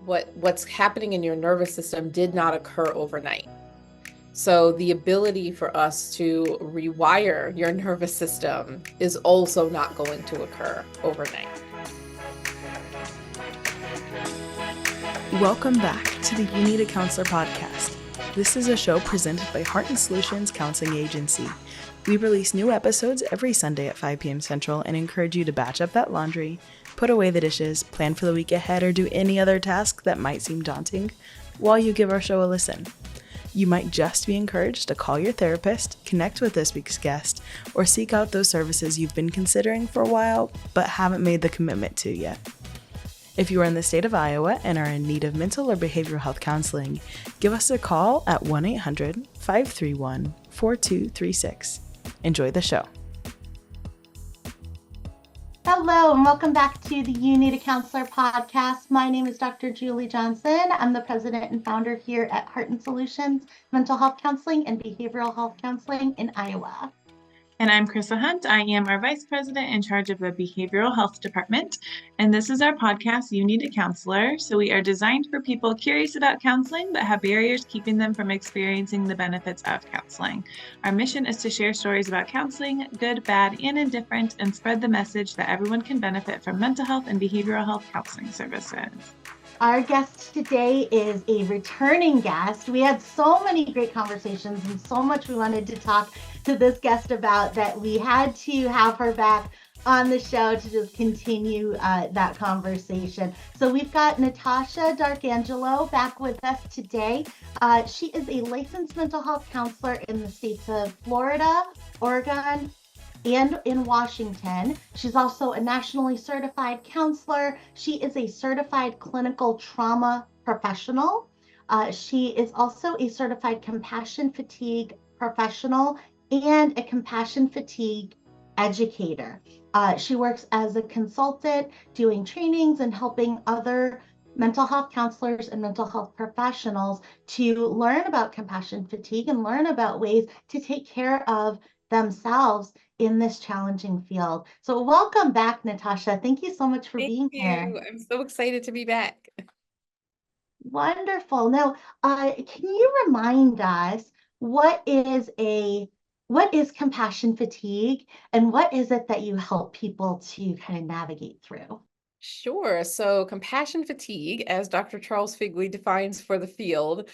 what's happening in your nervous system did not occur overnight. So the ability for us to rewire your nervous system is also not going to occur overnight. Welcome back to the You Need a Counselor podcast. This is a show presented by Heart and Solutions Counseling Agency. We release new episodes every Sunday at 5 p.m. Central and encourage you to batch up that laundry, put away the dishes, plan for the week ahead, or do any other task that might seem daunting while you give our show a listen. You might just be encouraged to call your therapist, connect with this week's guest, or seek out those services you've been considering for a while but haven't made the commitment to yet. If you are in the state of Iowa and are in need of mental or behavioral health counseling, give us a call at 1-800-531-4236. Enjoy the show. Hello, and welcome back to the You Need a Counselor podcast. My name is Dr. Julie Johnson. I'm the president and founder here at Heart and Solutions Mental Health Counseling and Behavioral Health Counseling in Iowa. And I'm Krista Hunt. I am our Vice President in charge of the Behavioral Health Department. And this is our podcast, You Need a Counselor. So we are designed for people curious about counseling, but have barriers keeping them from experiencing the benefits of counseling. Our mission is to share stories about counseling, good, bad, and indifferent, and spread the message that everyone can benefit from mental health and behavioral health counseling services. Our guest today is a returning guest. We had so many great conversations and so much we wanted to talk to this guest about that we had to have her back on the show to just continue that conversation. So we've got Natasha D'Arcangelo back with us today. She is a licensed mental health counselor in the states of Florida, Oregon, and in Washington. She's also a nationally certified counselor. She is a certified clinical trauma professional. She is also a certified compassion fatigue professional and a compassion fatigue educator. She works as a consultant, doing trainings and helping other mental health counselors and mental health professionals to learn about compassion fatigue and learn about ways to take care of themselves in this challenging field. So welcome back, Natasha. Thank you so much for being here. I'm so excited to be back. Wonderful. Now, can you remind us what is compassion fatigue and what is it that you help people to kind of navigate through? Sure. So compassion fatigue, as Dr. Charles Figley defines for the field,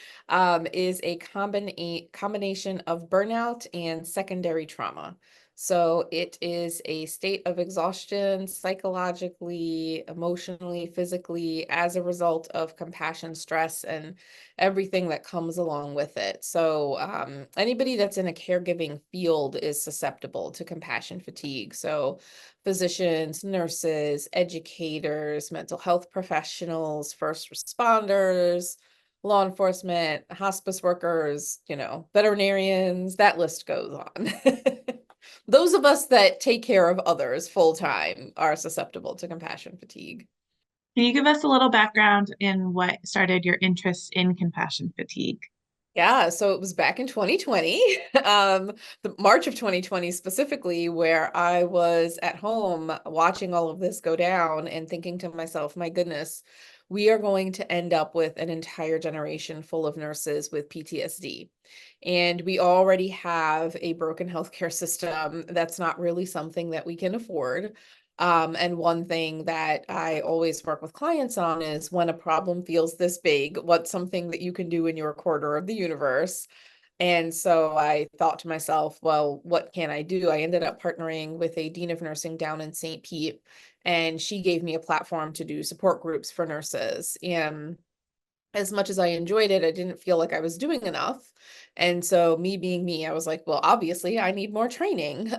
is a combination of burnout and secondary trauma. So it is a state of exhaustion psychologically, emotionally, physically, as a result of compassion stress and everything that comes along with it. So anybody that's in a caregiving field is susceptible to compassion fatigue. So physicians, nurses, educators, mental health professionals, first responders, law enforcement, hospice workers, veterinarians, that list goes on. Those of us that take care of others full time are susceptible to compassion fatigue. Can you give us a little background in what started your interest in compassion fatigue? Yeah, so it was back in 2020, the March of 2020 specifically, where I was at home watching all of this go down and thinking to myself, my goodness, we are going to end up with an entire generation full of nurses with PTSD. And we already have a broken healthcare system that's not really something that we can afford. And one thing that I always work with clients on is when a problem feels this big, what's something that you can do in your quarter of the universe? And so I thought to myself, well, what can I do? I ended up partnering with a dean of nursing down in St. Pete, and she gave me a platform to do support groups for nurses. And as much as I enjoyed it, I didn't feel like I was doing enough. And so me being me, I was like, well, obviously I need more training.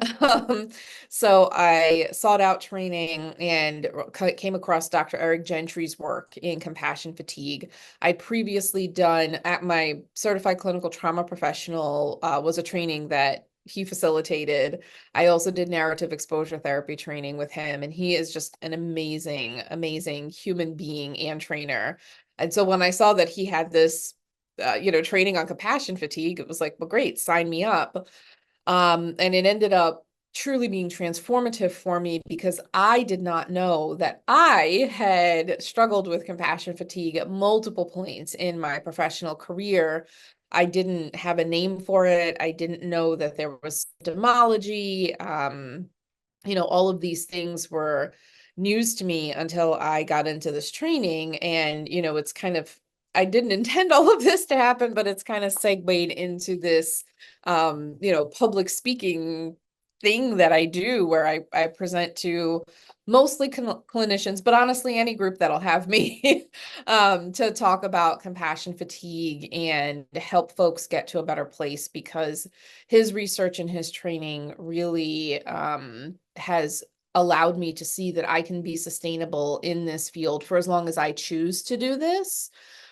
So I sought out training and came across Dr. Eric Gentry's work in compassion fatigue. I'd previously done at my certified clinical trauma professional was a training that he facilitated. I also did narrative exposure therapy training with him, and he is just an amazing, amazing human being and trainer. And so when I saw that he had this, training on compassion fatigue, it was like, well, great, sign me up. And it ended up truly being transformative for me because I did not know that I had struggled with compassion fatigue at multiple points in my professional career. I didn't have a name for it. I didn't know that there was symptomology. All of these things were news to me until I got into this training. And, it's kind of, I didn't intend all of this to happen, but it's kind of segued into this, public speaking thing that I do where I present to mostly clinicians, but honestly, any group that'll have me to talk about compassion fatigue and help folks get to a better place because his research and his training really has allowed me to see that I can be sustainable in this field for as long as I choose to do this,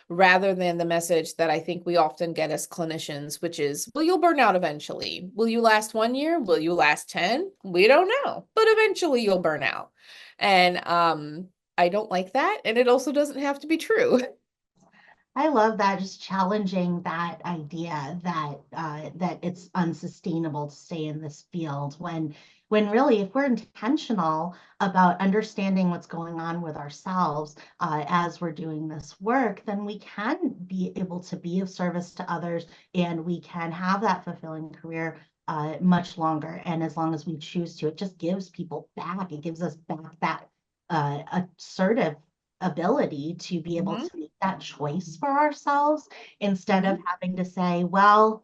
rather than the message that I think we often get as clinicians, which is, well, you'll burn out eventually. Will you last 1 year? Will you last 10? We don't know, but eventually you'll burn out. And I don't like that. And it also doesn't have to be true. I love that, just challenging that idea that that it's unsustainable to stay in this field when really, if we're intentional about understanding what's going on with ourselves as we're doing this work, then we can be able to be of service to others, and we can have that fulfilling career much longer. And as long as we choose to, it just gives people back. It gives us back that assertive ability to be able Mhm, to make that choice for ourselves instead of mhm. having to say, well,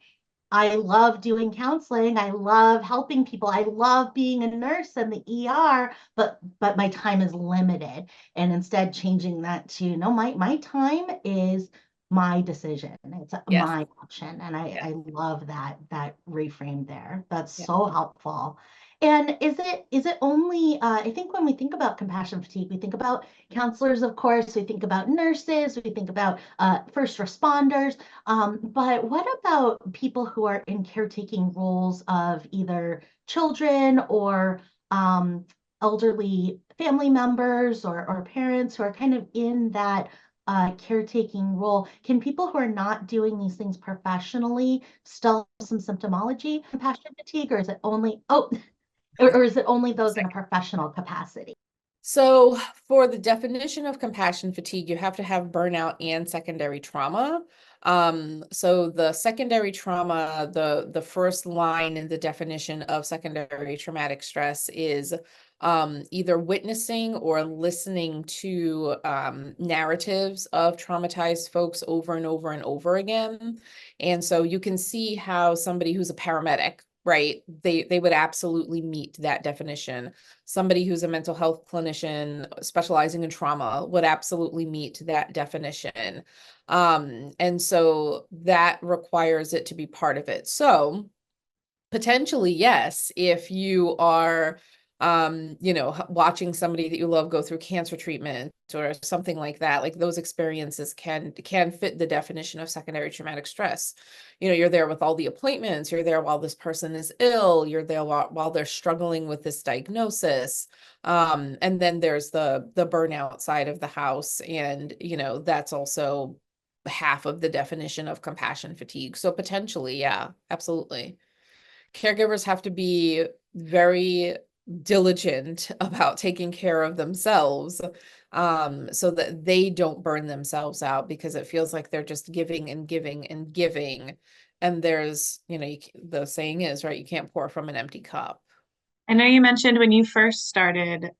I love doing counseling. I love helping people. I love being a nurse in the ER, but my time is limited. And instead changing that to no, my time is my decision. It's Yes. my option. And Yes. I love that reframe there. That's Yeah. so helpful. And is it only I think when we think about compassion fatigue, we think about counselors, of course, we think about nurses, we think about first responders. But what about people who are in caretaking roles of either children or elderly family members or parents who are kind of in that caretaking role? Can people who are not doing these things professionally still have some symptomology, compassion fatigue, or is it only, or is it only those in a professional capacity? So for the definition of compassion fatigue, you have to have burnout and secondary trauma. So the secondary trauma, the first line in the definition of secondary traumatic stress is either witnessing or listening to narratives of traumatized folks over and over and over again. And so you can see how somebody who's a paramedic, right, they would absolutely meet that definition. Somebody who's a mental health clinician specializing in trauma would absolutely meet that definition. And so that requires it to be part of it. So potentially, yes, if you are watching somebody that you love go through cancer treatment or something like that, like those experiences can fit the definition of secondary traumatic stress. You're there with all the appointments, you're there while this person is ill, you're there while they're struggling with this diagnosis. And then there's the burnout side of the house, and that's also half of the definition of compassion fatigue. So potentially, yeah, absolutely. Caregivers have to be very diligent about taking care of themselves, so that they don't burn themselves out, because it feels like they're just giving and giving and giving. And there's, the saying is, right, you can't pour from an empty cup. I know you mentioned when you first started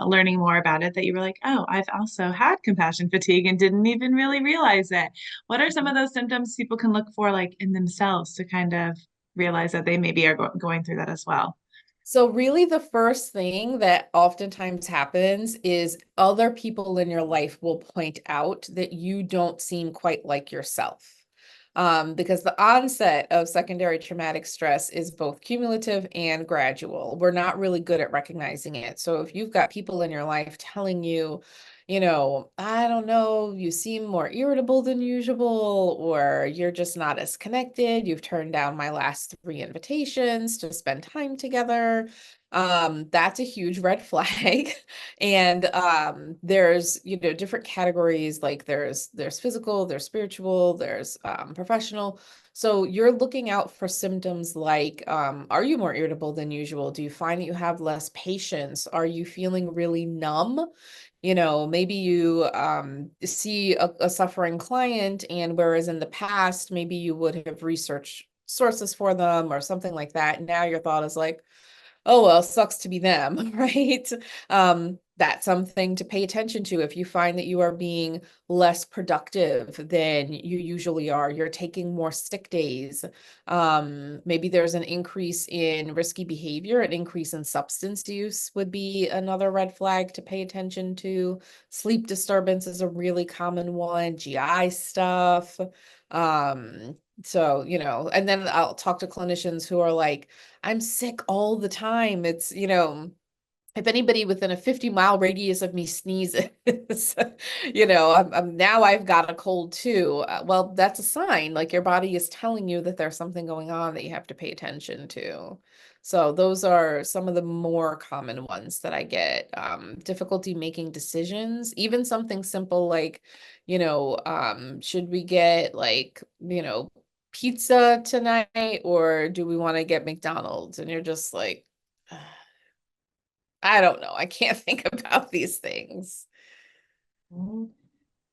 learning more about it that you were like, oh, I've also had compassion fatigue and didn't even really realize it. What are some of those symptoms people can look for, like in themselves, to kind of realize that they maybe are going through that as well? So really the first thing that oftentimes happens is other people in your life will point out that you don't seem quite like yourself. Because the onset of secondary traumatic stress is both cumulative and gradual. We're not really good at recognizing it. So if you've got people in your life telling you, I don't know, you seem more irritable than usual, or you're just not as connected. You've turned down my last 3 invitations to spend time together. That's a huge red flag. And there's, different categories, like there's physical, there's spiritual, there's professional. So you're looking out for symptoms like, are you more irritable than usual? Do you find that you have less patience? Are you feeling really numb? Maybe you see a suffering client, and whereas in the past, maybe you would have researched sources for them or something like that. Now your thought is like, oh, well, sucks to be them, right? That's something to pay attention to. If you find that you are being less productive than you usually are, you're taking more sick days. Maybe there's an increase in risky behavior, an increase in substance use would be another red flag to pay attention to. Sleep disturbance is a really common one, GI stuff. So, and then I'll talk to clinicians who are like, I'm sick all the time. It's, if anybody within a 50-mile radius of me sneezes, now I've got a cold too. Well, that's a sign, like your body is telling you that there's something going on that you have to pay attention to. So those are some of the more common ones that I get. Difficulty making decisions, even something simple like, should we get like, pizza tonight, or do we want to get McDonald's? And you're just like, I don't know. I can't think about these things. Mhm.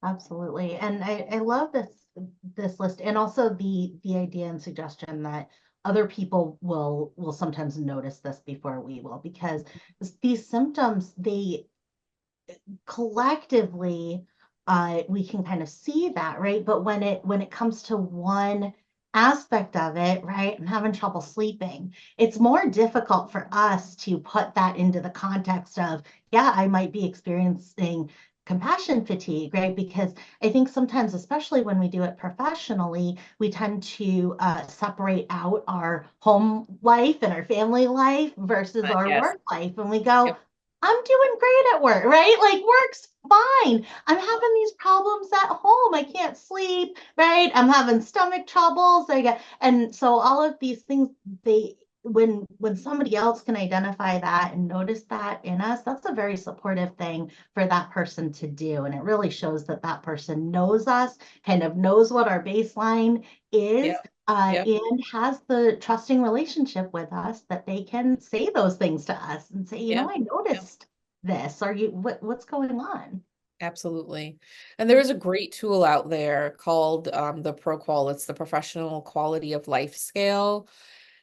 Absolutely. And I love this list, and also the idea and suggestion that other people will sometimes notice this before we will, because these symptoms, they collectively, we can kind of see that, right? But when it comes to one aspect of it, right, I'm having trouble sleeping, it's more difficult for us to put that into the context of, yeah, I might be experiencing compassion fatigue, right? Because I think sometimes, especially when we do it professionally, we tend to separate out our home life and our family life versus our Yes. work life. And we go, Yep. I'm doing great at work, right? Like work's fine. I'm having these problems at home. I can't sleep, right? I'm having stomach troubles. And so all of these things, they when somebody else can identify that and notice that in us, that's a very supportive thing for that person to do. And it really shows that that person knows us, kind of knows what our baseline is, Yep. Yep. and has the trusting relationship with us that they can say those things to us and say, Yep. I Yep. noticed this. Are you what's going on? Absolutely. And there is a great tool out there called the ProQual. It's the Professional Quality of Life Scale.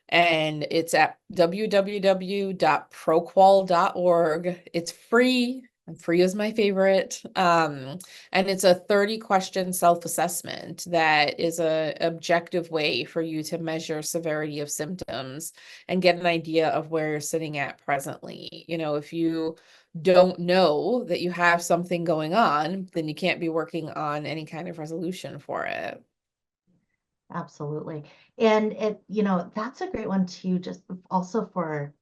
And it's at www.proqual.org. It's free. And free is my favorite. And it's a 30-question self-assessment that is a objective way for you to measure severity of symptoms and get an idea of where you're sitting at presently. If you don't know that you have something going on, then you can't be working on any kind of resolution for it. Absolutely. And that's a great one too, just also for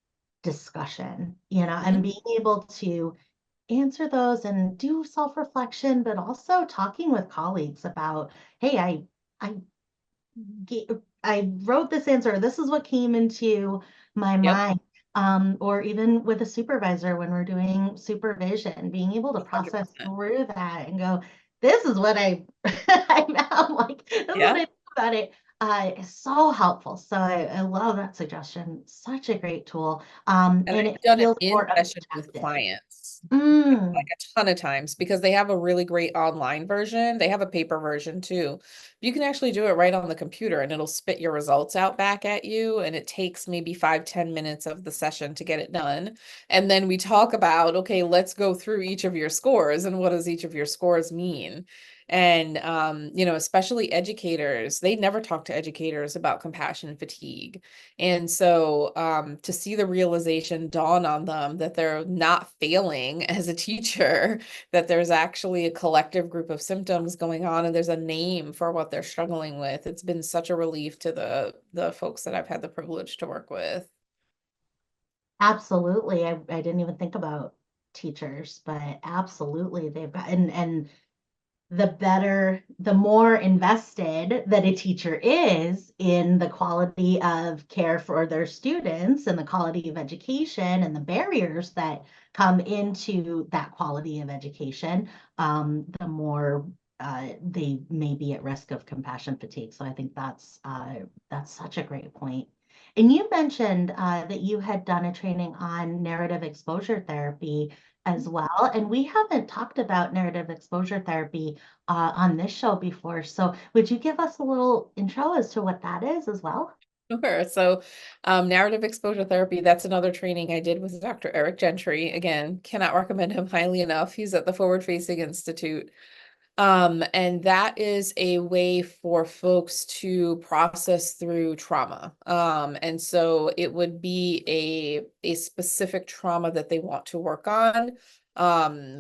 discussion, and Mhm. being able to answer those and do self-reflection, but also talking with colleagues about, hey, I I wrote this answer. This is what came into my Yep. mind. Or even with a supervisor when we're doing supervision, being able to process 100%. through that and go, this is what I'm like, this is what I Yeah. think about it. Is so helpful. So I love that suggestion. Such a great tool. And And I've it done it feels in more session with objective. clients like Mm, a ton of times because they have a really great online version. They have a paper version too. You can actually do it right on the computer and it'll spit your results out back at you. And it takes maybe 5-10 minutes of the session to get it done. And then we talk about, okay, let's go through each of your scores and what does each of your scores mean? And especially educators, they never talk to educators about compassion fatigue. And so to see the realization dawn on them that they're not failing as a teacher, that there's actually a collective group of symptoms going on and there's a name for what they're struggling with. It's been such a relief to the folks that I've had the privilege to work with. absolutely. I didn't even think about teachers, but absolutely they've got, and the more invested that a teacher is in the quality of care for their students and the quality of education and the barriers that come into that quality of education, the more they may be at risk of compassion fatigue. So I think that's such a great point. And you mentioned that you had done a training on narrative exposure therapy as well. And we haven't talked about narrative exposure therapy on this show before. So would you give us a little intro as to what that is as well? Sure. So, narrative exposure therapy, that's another training I did with Dr. Eric Gentry. Again, cannot recommend him highly enough. He's at the Forward Facing Institute. And that is a way for folks to process through trauma. And so it would be a specific trauma that they want to work on.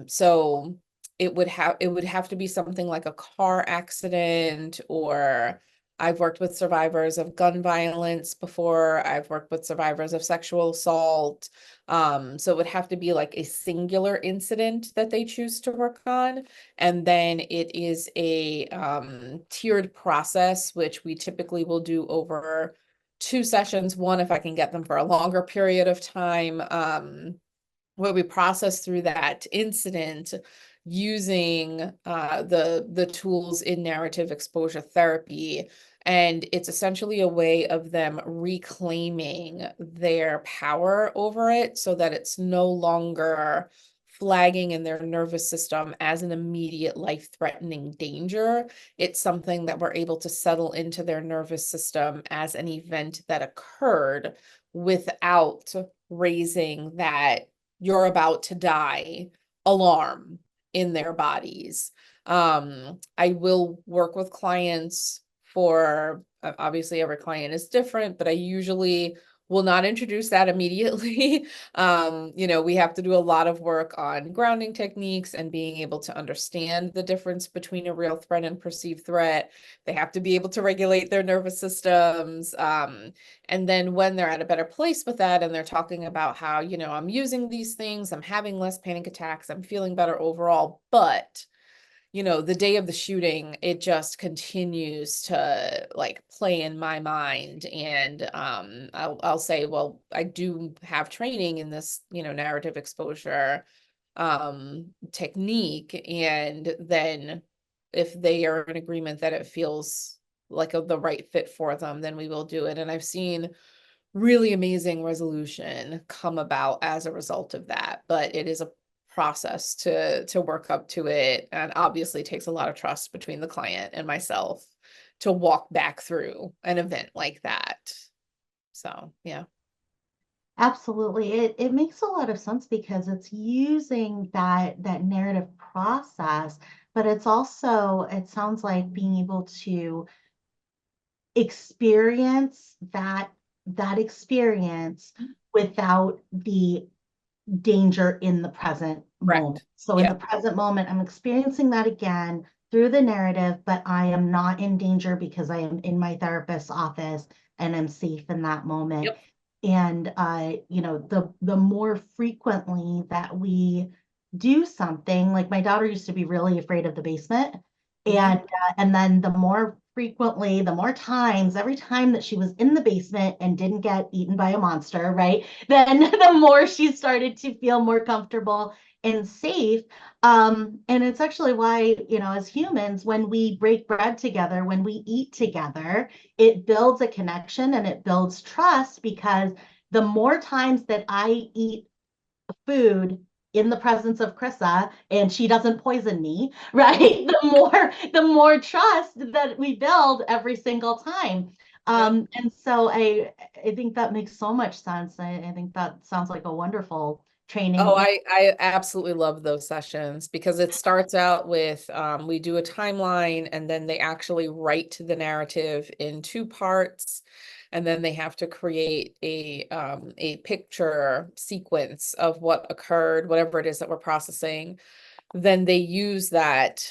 So it would have to be something like a car accident, or I've worked with survivors of gun violence before. I've worked with survivors of sexual assault. So it would have to be like a singular incident that they choose to work on. And then it is a tiered process, which we typically will do over 2 sessions. One, if I can get them for a longer period of time, where we process through that incident using the tools in narrative exposure therapy. And it's essentially a way of them reclaiming their power over it so that it's no longer flagging in their nervous system as an immediate life-threatening danger. It's something that we're able to settle into their nervous system as an event that occurred without raising that "you're about to die" alarm in their bodies. I will work with clients for, obviously every client is different, but I usually will not introduce that immediately. We have to do a lot of work on grounding techniques and being able to understand the difference between a real threat and perceived threat. They have to be able to regulate their nervous systems. And then when they're at a better place with that and they're talking about how, I'm using these things, I'm having less panic attacks, I'm feeling better overall, but the day of the shooting, it just continues to like play in my mind. And I'll say, well, I do have training in this, narrative exposure technique. And then if they are in agreement that it feels like the right fit for them, then we will do it. And I've seen really amazing resolution come about as a result of that. But it is a process to work up to it, and obviously takes a lot of trust between the client and myself to walk back through an event like that. So, yeah. Absolutely. It makes a lot of sense because it's using that narrative process, but it's also, it sounds like being able to experience that experience without the danger in the present moment. Correct. So in Yeah. the present moment, I'm experiencing that again through the narrative, but I am not in danger because I am in my therapist's office and I'm safe in that moment. Yep. And the more frequently that we do something, like my daughter used to be really afraid of the basement, Yeah. and then the more frequently, the more times, every time that she was in the basement and didn't get eaten by a monster, right? Then the more she started to feel more comfortable and safe. And it's actually why, as humans, when we break bread together, when we eat together, it builds a connection and it builds trust, because the more times that I eat food in the presence of Krissa and she doesn't poison me, right? The more trust that we build every single time. Yep. And so I think that makes so much sense. I think that sounds like a wonderful Oh, training. I absolutely love those sessions because it starts out with we do a timeline, and then they actually write the narrative in 2 parts, and then they have to create a picture sequence of what occurred, whatever it is that we're processing. Then they use that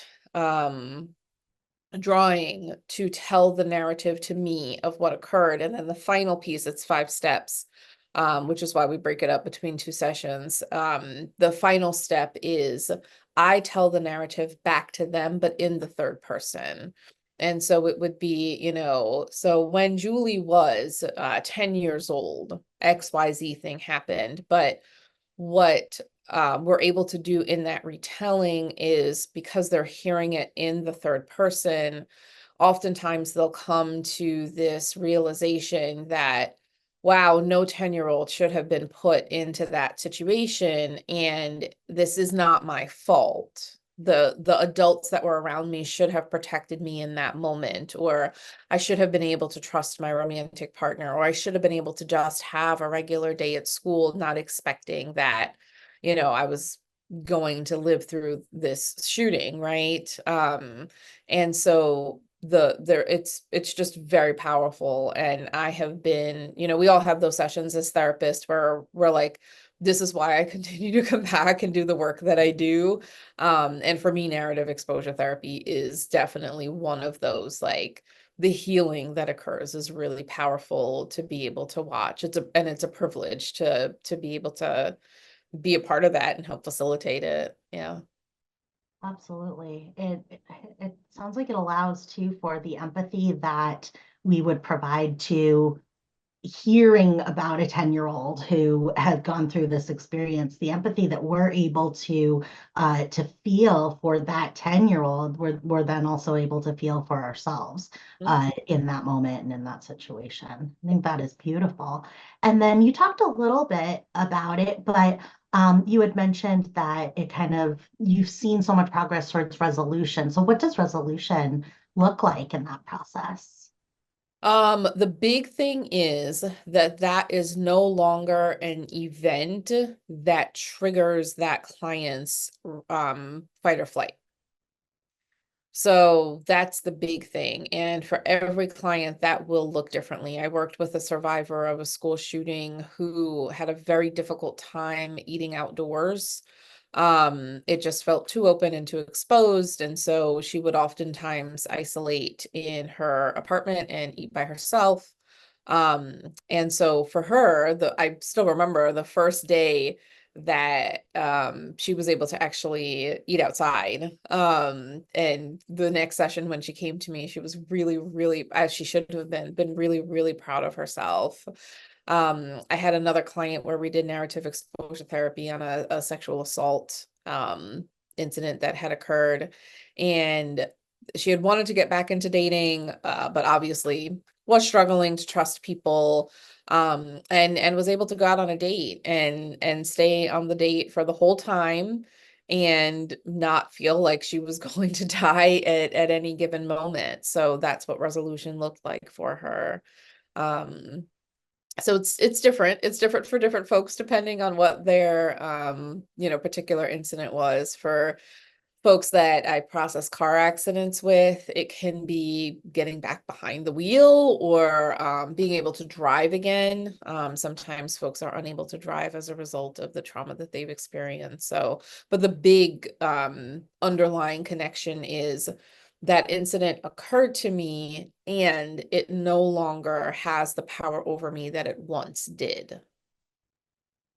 drawing to tell the narrative to me of what occurred, and then the final piece, it's 5 steps, which is why we break it up between 2 sessions. The final step is I tell the narrative back to them, but in the third person. And so it would be, so when Julie was 10 years old, XYZ thing happened, but what we're able to do in that retelling is because they're hearing it in the third person, oftentimes they'll come to this realization that, wow, no 10-year-old should have been put into that situation, and this is not my fault. The adults that were around me should have protected me in that moment, or I should have been able to trust my romantic partner, or I should have been able to just have a regular day at school, not expecting that, I was going to live through this shooting, right? And so it's just very powerful. And I have been, we all have those sessions as therapists where we're like, this is why I continue to come back and do the work that I do. And for me, narrative exposure therapy is definitely one of those, like, the healing that occurs is really powerful to be able to watch. It's a privilege to be able to be a part of that and help facilitate it. Yeah. Absolutely. It sounds like it allows too for the empathy that we would provide to hearing about a 10-year-old who had gone through this experience, the empathy that we're able to feel for that 10-year-old, we're then also able to feel for ourselves in that moment and in that situation. I think that is beautiful. And then you talked a little bit about it, but you had mentioned that you've seen so much progress towards resolution. So what does resolution look like in that process? The big thing is that is no longer an event that triggers that client's fight or flight. So that's the big thing. And for every client, that will look differently. I worked with a survivor of a school shooting who had a very difficult time eating outdoors. It just felt too open and too exposed. And so she would oftentimes isolate in her apartment and eat by herself. And so for her, I still remember the first day that she was able to actually eat outside. And the next session when she came to me, she was really, really, as she should have been really, really proud of herself. I had another client where we did narrative exposure therapy on a sexual assault incident that had occurred, and she had wanted to get back into dating, but obviously was struggling to trust people, and was able to go out on a date and stay on the date for the whole time and not feel like she was going to die at any given moment. So that's what resolution looked like for her. So it's different. It's different for different folks depending on what their particular incident was. For folks that I process car accidents with, it can be getting back behind the wheel or being able to drive again. Sometimes folks are unable to drive as a result of the trauma that they've experienced. So, but the big underlying connection is that incident occurred to me and it no longer has the power over me that it once did.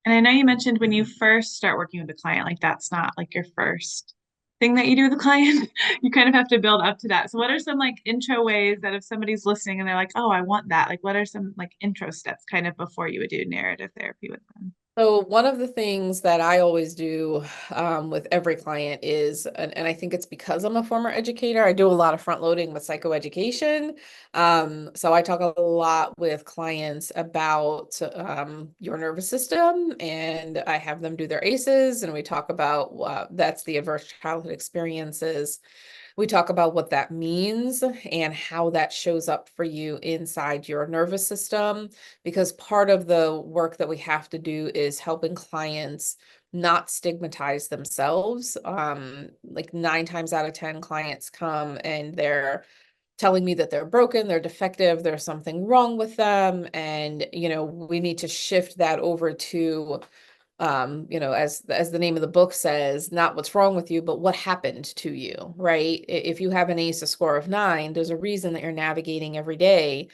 And I know you mentioned when you first start working with a client, like that's not like your first thing that you do with the client. You kind of have to build up to that. So what are some like intro ways that if somebody's listening and they're like, oh, I want that, like what are some like intro steps kind of before you would do narrative therapy with them? So one of the things that I always do with every client is, and I think it's because I'm a former educator, I do a lot of front loading with psychoeducation. So I talk a lot with clients about your nervous system, and I have them do their ACEs, and we talk about that's the adverse childhood experiences. We talk about what that means and how that shows up for you inside your nervous system, because part of the work that we have to do is helping clients not stigmatize themselves. Like 9 times out of 10 clients come and they're telling me that they're broken, they're defective, there's something wrong with them. And, we need to shift that over to as the name of the book says, not what's wrong with you, but what happened to you, right? If you have an ACE score of 9, there's a reason that you're navigating every day.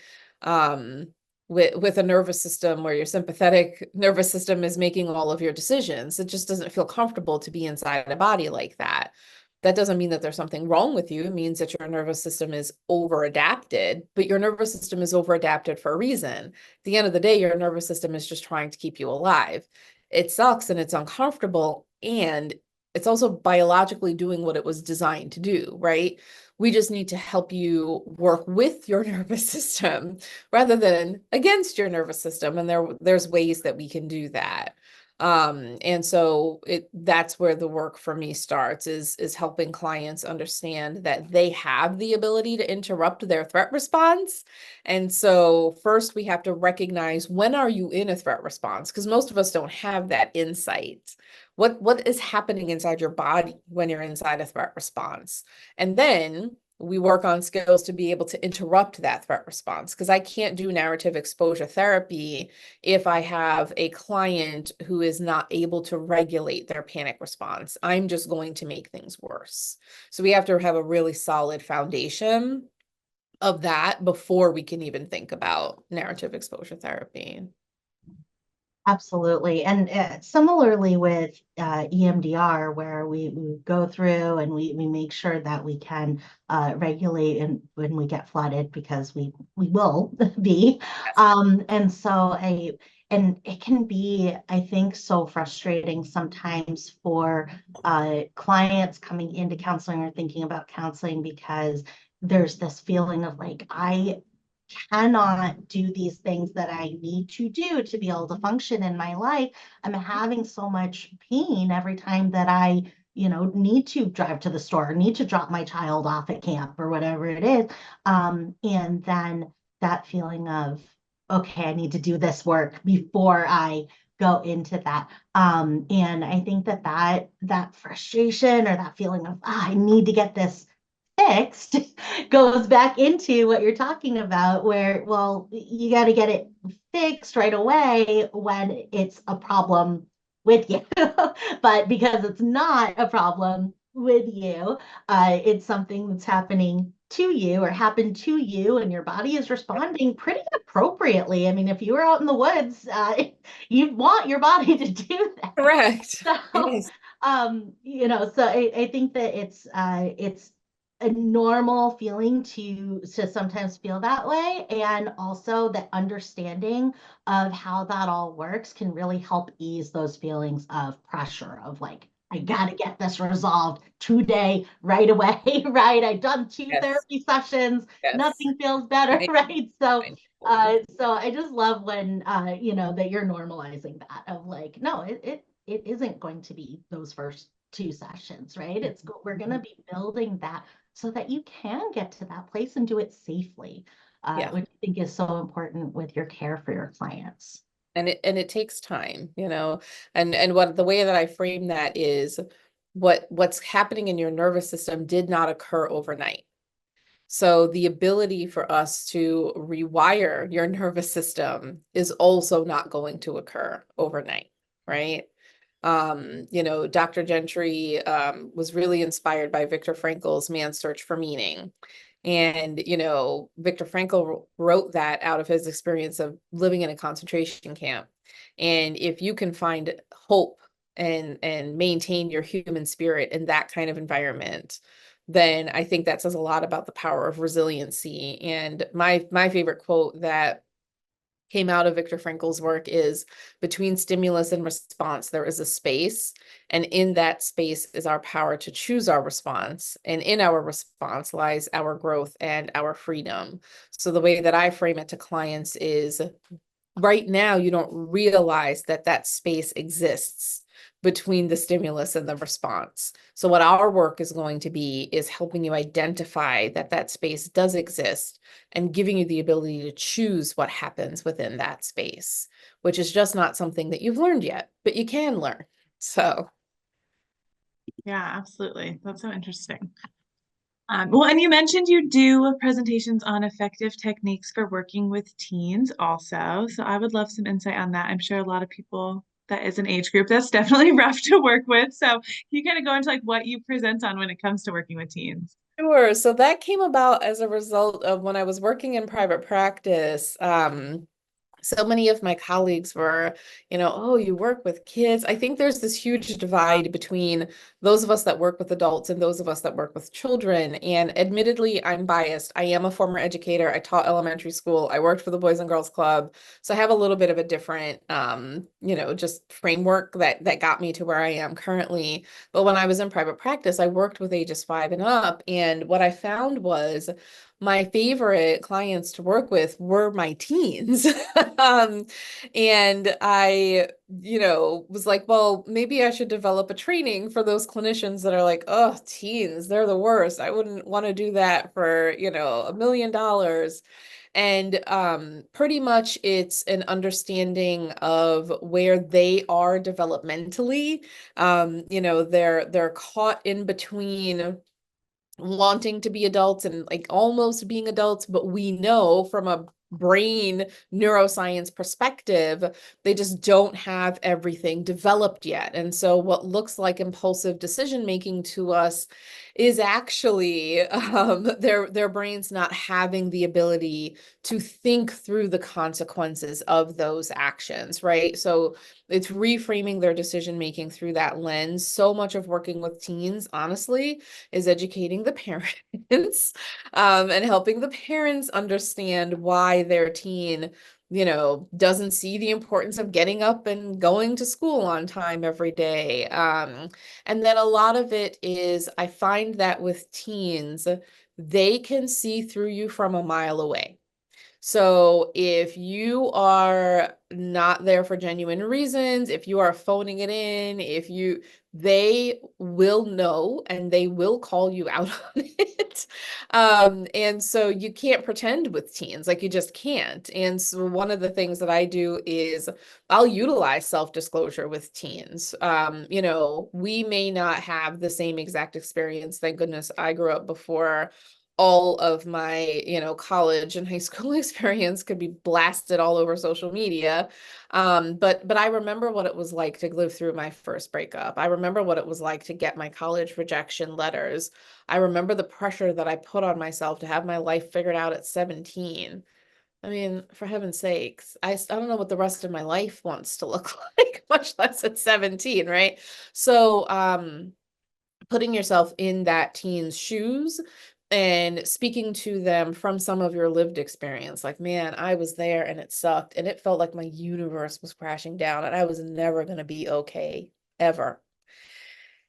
with a nervous system where your sympathetic nervous system is making all of your decisions. It just doesn't feel comfortable to be inside a body like that. That doesn't mean that there's something wrong with you. It means that your nervous system is over adapted, but your nervous system is over adapted for a reason. At the end of the day, your nervous system is just trying to keep you alive. It sucks and it's uncomfortable, and it's also biologically doing what it was designed to do, right? We just need to help you work with your nervous system rather than against your nervous system. And there's ways that we can do that. And so that's where the work for me starts, is helping clients understand that they have the ability to interrupt their threat response. And so first we have to recognize, when are you in a threat response? Because most of us don't have that insight. What is happening inside your body when you're inside a threat response? And then we work on skills to be able to interrupt that threat response, because I can't do narrative exposure therapy if I have a client who is not able to regulate their panic response. I'm just going to make things worse. So we have to have a really solid foundation of that before we can even think about narrative exposure therapy. Absolutely. And similarly with EMDR, where we go through and we make sure that we can regulate and when we get flooded, because we will be. And it can be, I think, so frustrating sometimes for clients coming into counseling or thinking about counseling, because there's this feeling of like, I cannot do these things that I need to do to be able to function in my life. I'm having so much pain every time that I, need to drive to the store, need to drop my child off at camp or whatever it is. And then that feeling of, okay, I need to do this work before I go into that. And I think that frustration or that feeling of, I need to get this fixed goes back into what you're talking about, where, well, you got to get it fixed right away when it's a problem with you. But because it's not a problem with you, it's something that's happening to you or happened to you, and your body is responding pretty appropriately. I mean, if you were out in the woods, you'd want your body to do that. Correct. So, Yes. so I think that it's a normal feeling to sometimes feel that way, and also that understanding of how that all works can really help ease those feelings of pressure of like, I gotta get this resolved today, right away. Right, I've done two Yes. therapy sessions, Yes. nothing feels better. I, Right, I know. so I just love when that you're normalizing that of like, no, it isn't going to be those first two sessions, right? We're going to be building that so that you can get to that place and do it safely, Yeah. which I think is so important with your care for your clients. And it takes time, and what the way that I frame that is, what's happening in your nervous system did not occur overnight. So the ability for us to rewire your nervous system is also not going to occur overnight, right? Dr. Gentry was really inspired by Viktor Frankl's Man's Search for Meaning. And, Viktor Frankl wrote that out of his experience of living in a concentration camp. And if you can find hope and maintain your human spirit in that kind of environment, then I think that says a lot about the power of resiliency. And my favorite quote that came out of Viktor Frankl's work is, between stimulus and response, there is a space. And in that space is our power to choose our response. And in our response lies our growth and our freedom. So the way that I frame it to clients is, right now, you don't realize that that space exists between the stimulus and the response. So what our work is going to be is helping you identify that that space does exist and giving you the ability to choose what happens within that space, which is just not something that you've learned yet, but you can learn. So Yeah, absolutely. That's so interesting. Well, and you mentioned you do presentations on effective techniques for working with teens also. So I would love some insight on that. I'm sure a lot of people, that is an age group that's definitely rough to work with. So can you kind of go into like what you present on when it comes to working with teens? sure. So that came about as a result of when I was working in private practice. so many of my colleagues were, oh, you work with kids. I think there's this huge divide between those of us that work with adults and those of us that work with children. And admittedly, I'm biased. I am a former educator. I taught elementary school. I worked for the Boys and Girls Club. So I have a little bit of a different, just framework that got me to where I am currently. But when I was in private practice, I worked with ages 5 and up. And what I found was my favorite clients to work with were my teens. um, and I, was like, well, maybe I should develop a training for those clinicians that are like, oh, teens, they're the worst. I wouldn't want to do that for, $1 million. And pretty much it's an understanding of where they are developmentally. They're caught in between wanting to be adults and like almost being adults, but we know from a brain neuroscience perspective, they just don't have everything developed yet. And so what looks like impulsive decision making to us is actually their brains not having the ability to think through the consequences of those actions, right? So it's reframing their decision making through that lens. So much of working with teens, honestly, is educating the parents and helping the parents understand why their teen doesn't see the importance of getting up and going to school on time every day. And then a lot of it is, I find that with teens, they can see through you from a mile away. So if you are not there for genuine reasons, if you are phoning it in, they will know and they will call you out on it. And so you can't pretend with teens, like you just can't. And so one of the things that I do is I'll utilize self-disclosure with teens. We may not have the same exact experience. Thank goodness I grew up before all of my, college and high school experience could be blasted all over social media. But I remember what it was like to live through my first breakup. I remember what it was like to get my college rejection letters. I remember the pressure that I put on myself to have my life figured out at 17. I mean, for heaven's sakes, I don't know what the rest of my life wants to look like, much less at 17, right? So, putting yourself in that teen's shoes and speaking to them from some of your lived experience. Like, man, I was there and it sucked and it felt like my universe was crashing down and I was never going to be okay ever.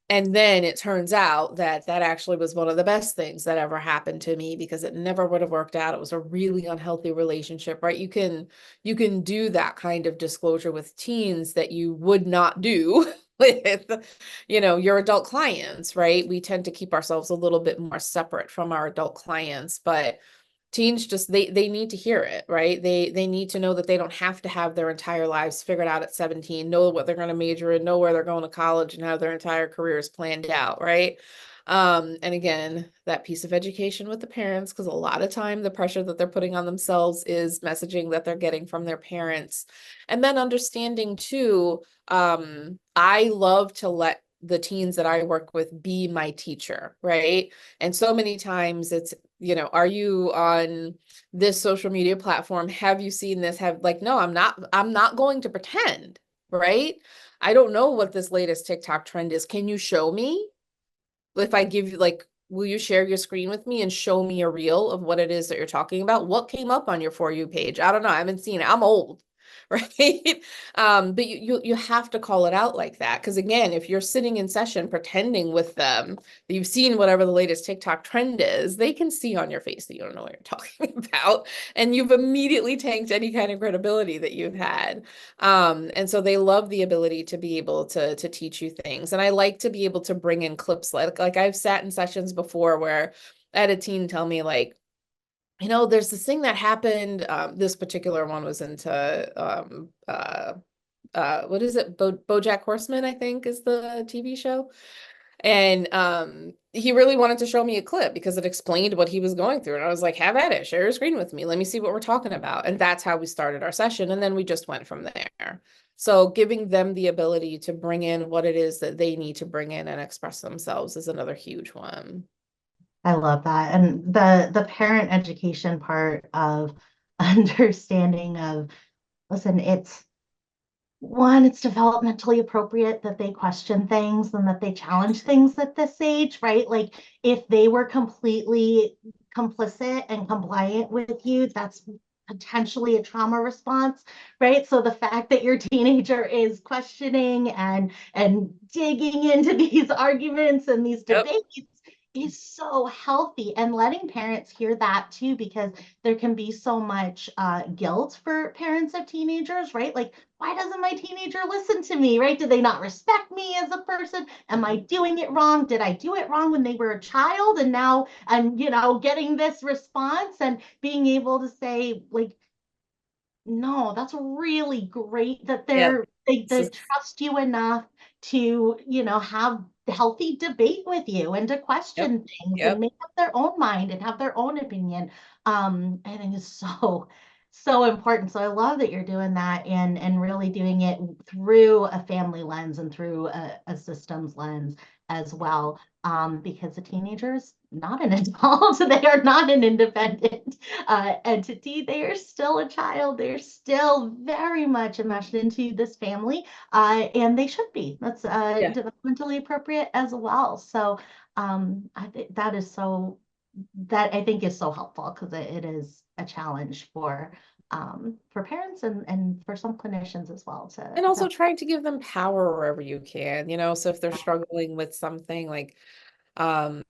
And then it turns out that that actually was one of the best things that ever happened to me because it never would have worked out. It was a really unhealthy relationship, right? You can do that kind of disclosure with teens that you would not do with, your adult clients, right? We tend to keep ourselves a little bit more separate from our adult clients, but teens just they need to hear it, right? They need to know that they don't have to have their entire lives figured out at 17, know what they're going to major in, know where they're going to college, and have their entire careers planned out, right? And again, that piece of education with the parents, because a lot of time the pressure that they're putting on themselves is messaging that they're getting from their parents. And then understanding too, I love to let the teens that I work with be my teacher, right? And so many times it's, are you on this social media platform? Have you seen this? No, I'm not going to pretend, right? I don't know what this latest TikTok trend is. Can you show me? If I give you will you share your screen with me and show me a reel of what it is that you're talking about? What came up on your For You page? I don't know. I haven't seen it. I'm old. Right. But you have to call it out like that. Because again, if you're sitting in session pretending with them that you've seen whatever the latest TikTok trend is, they can see on your face that you don't know what you're talking about. And you've immediately tanked any kind of credibility that you've had. And so they love the ability to be able to teach you things. And I like to be able to bring in clips like I've sat in sessions before where I had a teen tell me there's this thing that happened. This particular one was into what is it? BoJack Horseman, I think, is the TV show. And he really wanted to show me a clip because it explained what he was going through. And I was like, have at it, share your screen with me. Let me see what we're talking about. And that's how we started our session. And then we just went from there. So giving them the ability to bring in what it is that they need to bring in and express themselves is another huge one. I love that. And the parent education part of understanding of listen, it's developmentally appropriate that they question things and that they challenge things at this age, right? Like if they were completely complicit and compliant with you, that's potentially a trauma response, right? So the fact that your teenager is questioning and digging into these arguments and these Yep. debates is so healthy, and letting parents hear that too, because there can be so much guilt for parents of teenagers, right? Like, why doesn't my teenager listen to me, right? Do they not respect me as a person? Am I doing it wrong? Did I do it wrong when they were a child? And now I'm, getting this response, and being able to say, like, no, that's really great that Yeah. they trust you enough to, have healthy debate with you and to Yep. question things and Yep. make up their own mind and have their own opinion. I think is so important. So I love that you're doing that and really doing it through a family lens and through a systems lens as well. Because the teenager is not an adult, they are not an independent entity. They are still a child. They're still very much enmeshed into this family, and they should be. That's Yeah. developmentally appropriate as well. So I think that I think is so helpful, because it is a challenge for parents and for some clinicians as well And also to trying to give them power wherever you can, so if they're struggling with something like, um,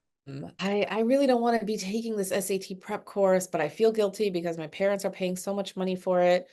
I really don't want to be taking this SAT prep course, but I feel guilty because my parents are paying so much money for it.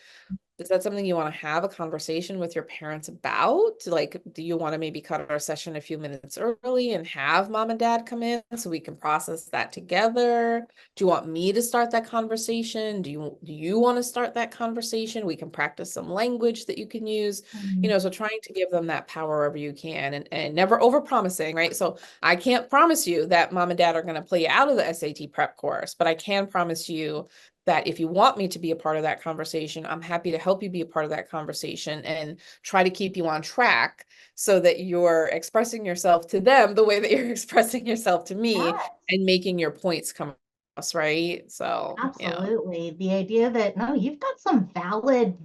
Is that something you want to have a conversation with your parents about? Like, do you want to maybe cut our session a few minutes early and have mom and dad come in so we can process that together? Do you want me to start that conversation? Do you want to start that conversation? We can practice some language that you can use, so trying to give them that power wherever you can, and never overpromising, right? So I can't promise you that mom and dad are going to play you out of the SAT prep course, but I can promise you that if you want me to be a part of that conversation, I'm happy to help you be a part of that conversation and try to keep you on track so that you're expressing yourself to them the way that you're expressing yourself to me yeah. and making your points come across, right? So, yeah. Absolutely. The idea that no, you've got some valid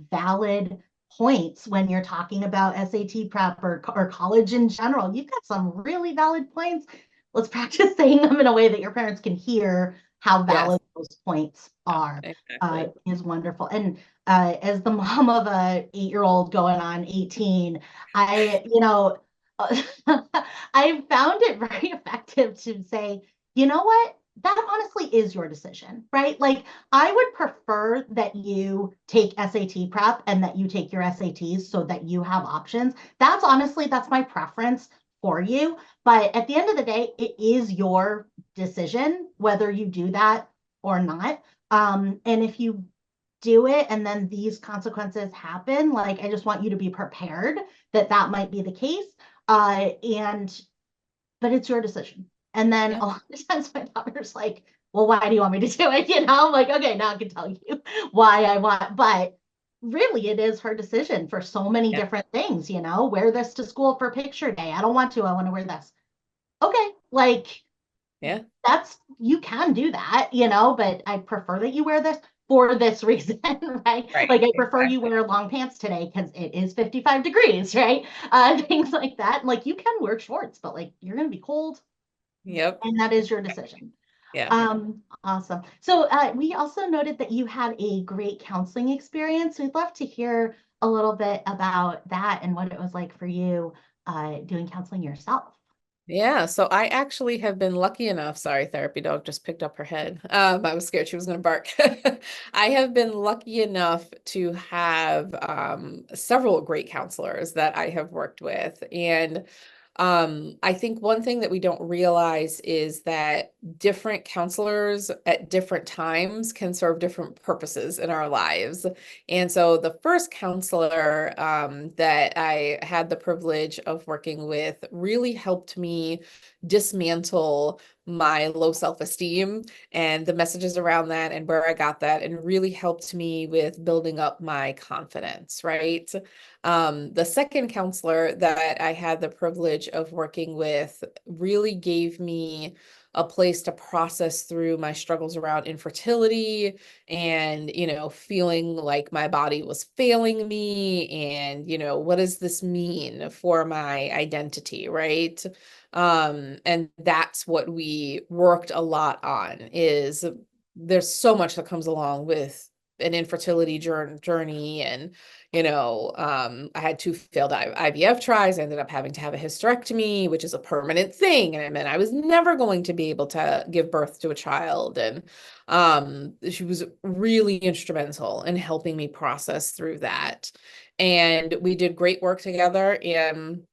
points when you're talking about SAT prep or college in general. You've got some really valid points. Let's practice saying them in a way that your parents can hear how Yes. valid those points Yeah, are, exactly. is wonderful. And as the mom of a 8-year-old going on 18, I, I found it very effective to say, you know what? That honestly is your decision, right? Like, I would prefer that you take SAT prep and that you take your SATs so that you have options. That's my preference for you. But at the end of the day, it is your decision whether you do that or not. And if you do it and then these consequences happen, like, I just want you to be prepared that that might be the case. And but it's your decision. And then Yeah. a lot of times my daughter's like, well, why do you want me to do it? I'm like, okay, now I can tell you why I want, but really it is her decision for so many Yeah. different things, wear this to school for picture day. I don't want to, I want to wear this. Okay, like, Yeah. you can do that, but I prefer that you wear this for this reason, right? Right. Like, I prefer you Exactly. wear long pants today because it is 55 degrees, right? Things like that. Like, you can wear shorts, but like, you're going to be cold, Yep. and that is your decision. Yeah. Awesome. So we also noted that you had a great counseling experience. We'd love to hear a little bit about that and what it was like for you doing counseling yourself. Yeah, so I actually have been lucky enough. Sorry, therapy dog just picked up her head. I was scared she was going to bark. I have been lucky enough to have several great counselors that I have worked with. And I think one thing that we don't realize is that different counselors at different times can serve different purposes in our lives. And so the first counselor that I had the privilege of working with really helped me dismantle my low self-esteem and the messages around that and where I got that, and really helped me with building up my confidence, right? The second counselor that I had the privilege of working with really gave me a place to process through my struggles around infertility and, feeling like my body was failing me. And, what does this mean for my identity, right? And that's what we worked a lot on. Is there's so much that comes along with an infertility journey. And, I had two failed IVF tries. I ended up having to have a hysterectomy, which is a permanent thing. And it meant I was never going to be able to give birth to a child. And she was really instrumental in helping me process through that. And we did great work together. And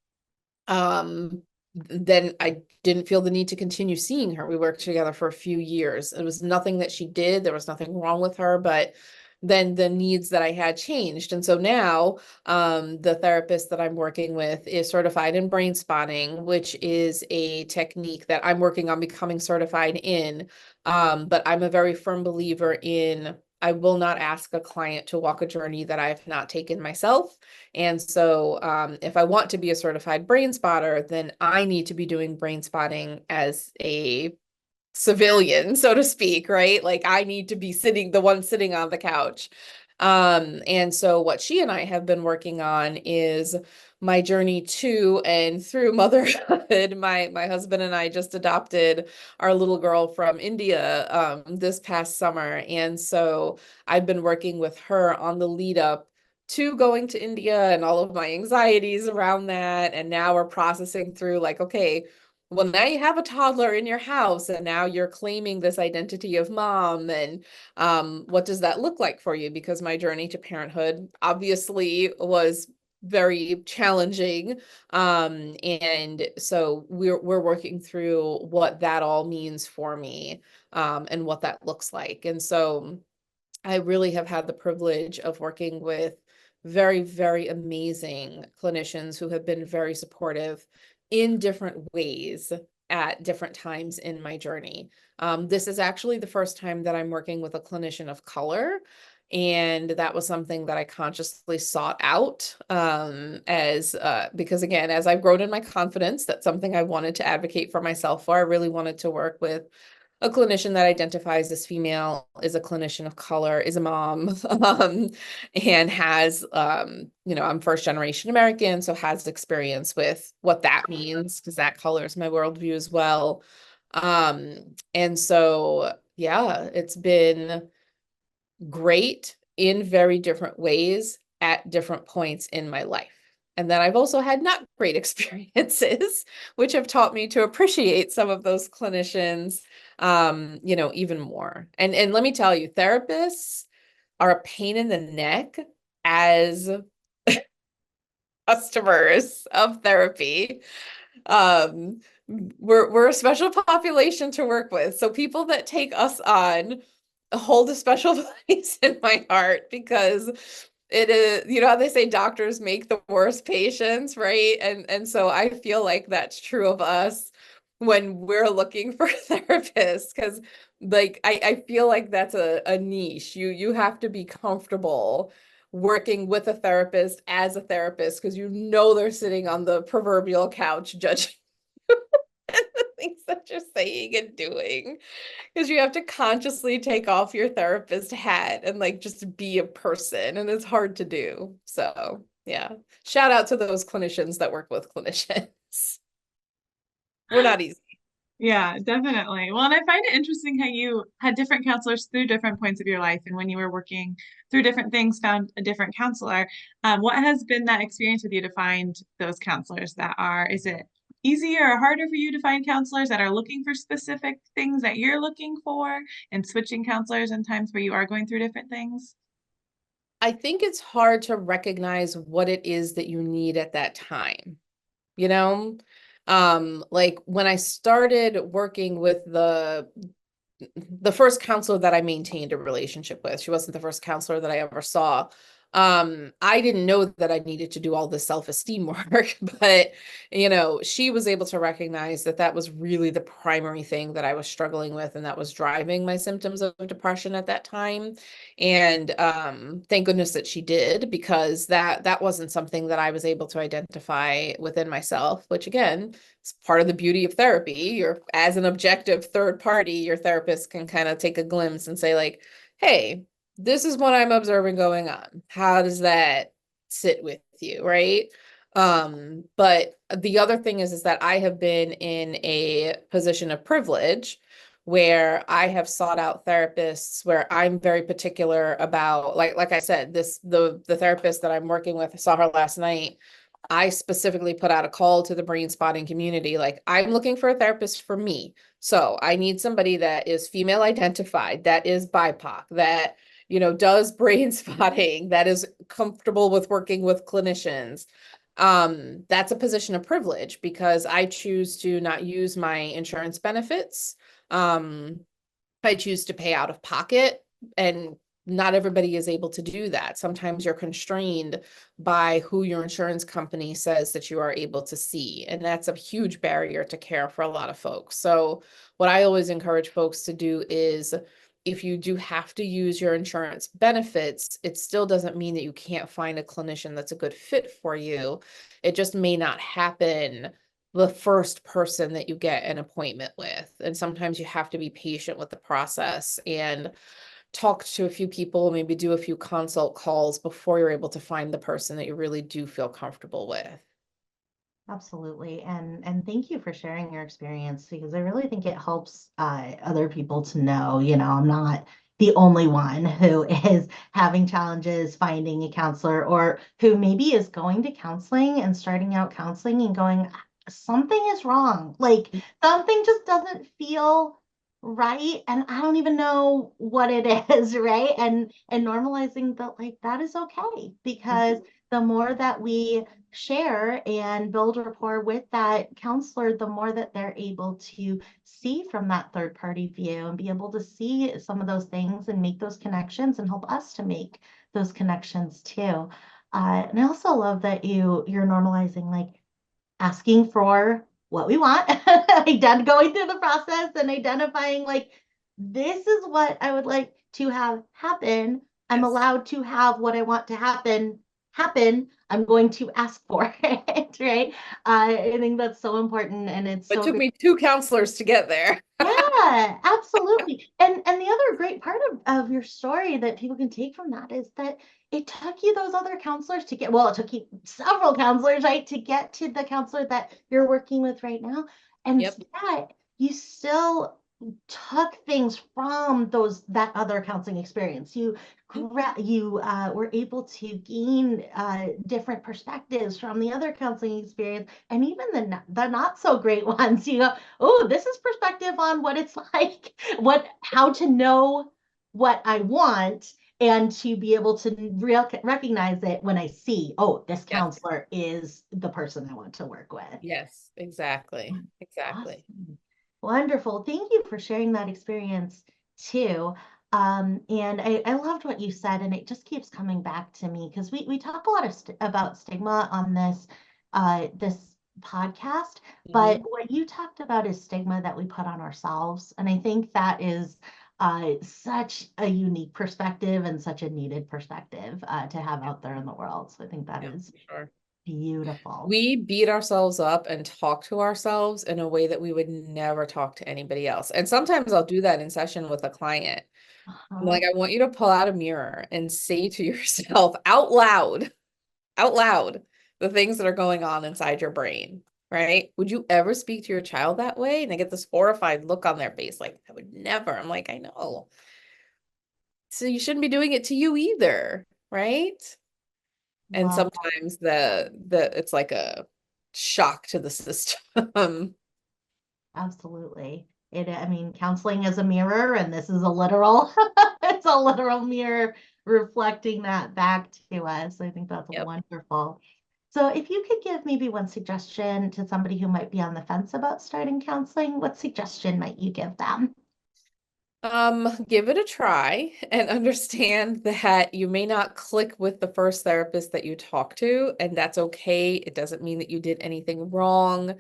then I didn't feel the need to continue seeing her. We worked together for a few years. It was nothing that she did. There was nothing wrong with her, but then the needs that I had changed. And so now the therapist that I'm working with is certified in brain spotting, which is a technique that I'm working on becoming certified in. But I'm a very firm believer in I will not ask a client to walk a journey that I have not taken myself. And so if I want to be a certified brain spotter, then I need to be doing brain spotting as a civilian, so to speak, right? Like I need to be the one sitting on the couch. And so what she and I have been working on is my journey to and through motherhood. My husband and I just adopted our little girl from India this past summer. And so I've been working with her on the lead up to going to India and all of my anxieties around that. And now we're processing through like, okay, well, now you have a toddler in your house and now you're claiming this identity of mom. And what does that look like for you? Because my journey to parenthood obviously was very challenging. And so we're working through what that all means for me, and what that looks like. And so I really have had the privilege of working with very, very amazing clinicians who have been very supportive in different ways at different times in my journey. This is actually the first time that I'm working with a clinician of color. And that was something that I consciously sought out because again, as I've grown in my confidence, that's something I wanted to advocate for myself for. I really wanted to work with a clinician that identifies as female, is a clinician of color, is a mom, and has, I'm first generation American, so has experience with what that means, because that colors my worldview as well. And so, yeah, it's been great in very different ways at different points in my life. And then I've also had not great experiences, which have taught me to appreciate some of those clinicians, even more. And let me tell you, therapists are a pain in the neck as customers of therapy. Um, we're a special population to work with. So people that take us on hold a special place in my heart, because it is, how they say doctors make the worst patients, right? And so I feel like that's true of us when we're looking for therapists, because like I feel like that's a niche. You have to be comfortable working with a therapist as a therapist, because they're sitting on the proverbial couch judging the things that you're saying and doing, because you have to consciously take off your therapist hat and like just be a person, and it's hard to do. So yeah, shout out to those clinicians that work with clinicians. We're not easy. Yeah, definitely. Well, and I find it interesting how you had different counselors through different points of your life, and when you were working through different things, found a different counselor. What has been that experience with you to find those counselors is it easier or harder for you to find counselors that are looking for specific things that you're looking for, and switching counselors in times where you are going through different things? I think it's hard to recognize what it is that you need at that time. You know, like when I started working with the first counselor that I maintained a relationship with, she wasn't the first counselor that I ever saw. I didn't know that I needed to do all this self-esteem work, but she was able to recognize that that was really the primary thing that I was struggling with, and that was driving my symptoms of depression at that time. And thank goodness that she did, because that wasn't something that I was able to identify within myself, which again, is part of the beauty of therapy. You're, as an objective third party, your therapist can kind of take a glimpse and say like, hey, this is what I'm observing going on. How does that sit with you, right? But the other thing is that I have been in a position of privilege where I have sought out therapists where I'm very particular about, like I said, the therapist that I'm working with, I saw her last night. I specifically put out a call to the Brainspotting community. Like, I'm looking for a therapist for me. So I need somebody that is female identified, that is BIPOC, that does brain spotting, that is comfortable with working with clinicians. That's a position of privilege because I choose to not use my insurance benefits. Um, I choose to pay out of pocket, and not everybody is able to do that. Sometimes you're constrained by who your insurance company says that you are able to see, and that's a huge barrier to care for a lot of folks. So what I always encourage folks to do is, if you do have to use your insurance benefits, it still doesn't mean that you can't find a clinician that's a good fit for you. It just may not happen the first person that you get an appointment with. And sometimes you have to be patient with the process and talk to a few people, maybe do a few consult calls before you're able to find the person that you really do feel comfortable with. Absolutely. And thank you for sharing your experience, because I really think it helps other people to know, I'm not the only one who is having challenges finding a counselor, or who maybe is going to counseling and starting out counseling and going, something is wrong. Like, something just doesn't feel right. And I don't even know what it is, right? And normalizing that, like, that is okay, because the more that we share and build rapport with that counselor, the more that they're able to see from that third party view and be able to see some of those things and make those connections and help us to make those connections too. And I also love that you're normalizing, like, asking for what we want, going through the process and identifying, like, this is what I would like to have happen. I'm Yes. allowed to have what I want to happen. I'm going to ask for it, right? I think that's so important, and it's It so took great. me 2 counselors to get there. Yeah, absolutely. And the other great part of your story that people can take from that is that it took you those other counselors to get, well, it took you several counselors, right, to get to the counselor that you're working with right now. And Yep. yet you still took things from that other counseling experience. You were able to gain different perspectives from the other counseling experience, and even the not so great ones. You go, oh, this is perspective on what it's like, how to know what I want, and to be able to recognize it when I see, oh, this Yes. counselor is the person I want to work with. Yes, exactly. Exactly. Awesome. Wonderful. Thank you for sharing that experience too. And I loved what you said, and it just keeps coming back to me, because we talk a lot about stigma on this podcast, but Mhm. what you talked about is stigma that we put on ourselves. And I think that is such a unique perspective and such a needed perspective to have out there in the world. So I think that Yeah, is for sure. beautiful. We beat ourselves up and talk to ourselves in a way that we would never talk to anybody else. And sometimes I'll do that in session with a client. I'm Uh-huh. like, I want you to pull out a mirror and say to yourself out loud, the things that are going on inside your brain, right? Would you ever speak to your child that way? And they get this horrified look on their face, like, I would never. I'm like, I know. So you shouldn't be doing it to you either, right? And Love. sometimes the it's like a shock to the system. Absolutely. I mean, counseling is a mirror, and this is a literal, it's a literal mirror reflecting that back to us. I think that's Yep. wonderful. So if you could give maybe one suggestion to somebody who might be on the fence about starting counseling, what suggestion might you give them? Give it a try and understand that you may not click with the first therapist that you talk to, and that's okay. It doesn't mean that you did anything wrong.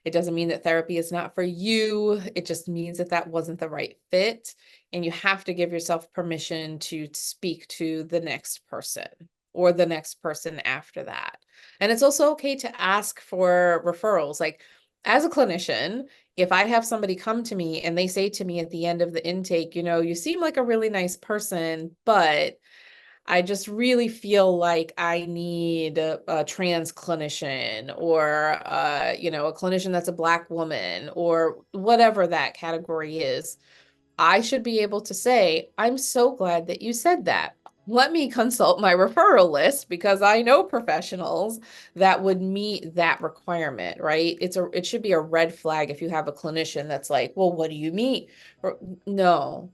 It doesn't mean that therapy is not for you. It just means that that wasn't the right fit, and you have to give yourself permission to speak to the next person or the next person after that. And it's also okay to ask for referrals. Like, as a clinician, if I have somebody come to me and they say to me at the end of the intake, you seem like a really nice person, but I just really feel like I need a trans clinician or, a clinician that's a Black woman or whatever that category is. I should be able to say, I'm so glad that you said that. Let me consult my referral list because I know professionals that would meet that requirement, right? It should be a red flag if you have a clinician that's like, well, what do you mean? No,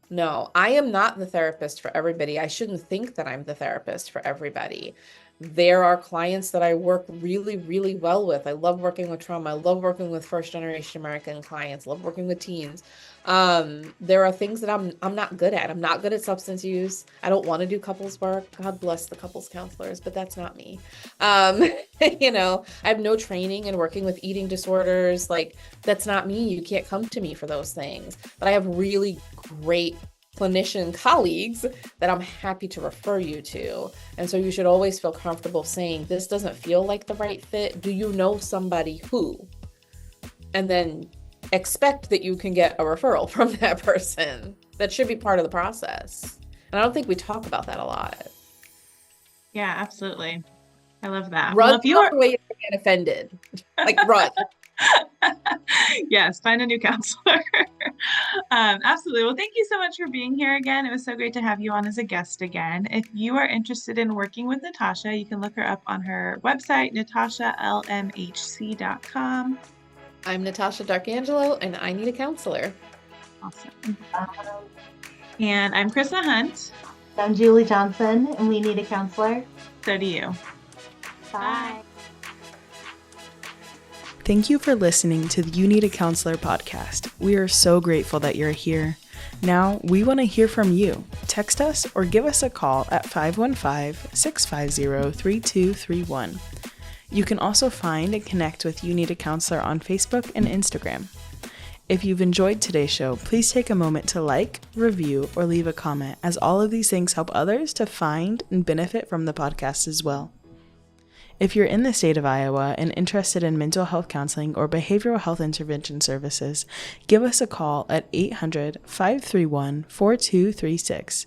I am not the therapist for everybody. I shouldn't think that I'm the therapist for everybody. There are clients that I work really, really well with. I love working with trauma. I love working with first generation American clients. Love working with teens. There are things that I'm not good at. I'm not good at substance use. I don't want to do couples work. God bless the couples counselors, but that's not me. I have no training in working with eating disorders. Like, that's not me. You can't come to me for those things. But I have really great clinician colleagues that I'm happy to refer you to. And so you should always feel comfortable saying, this doesn't feel like the right fit. Do you know somebody who? And then expect that you can get a referral from that person. That should be part of the process. And I don't think we talk about that a lot. Yeah, absolutely. I love that. Run Well, if you are the way you get offended. Like, run. Yes, find a new counselor. Absolutely. Well, thank you so much for being here again. It was so great to have you on as a guest again. If you are interested in working with Natasha, you can look her up on her website, natashaalmhc.com. I'm Natasha D'Arcangelo, and I need a counselor. Awesome. And I'm Krista Hunt. I'm Julie Johnson, and we need a counselor. So do you. Bye. Thank you for listening to the You Need a Counselor podcast. We are so grateful that you're here. Now, we want to hear from you. Text us or give us a call at 515-650-3231. You can also find and connect with You Need a Counselor on Facebook and Instagram. If you've enjoyed today's show, please take a moment to like, review, or leave a comment, as all of these things help others to find and benefit from the podcast as well. If you're in the state of Iowa and interested in mental health counseling or behavioral health intervention services, give us a call at 800-531-4236.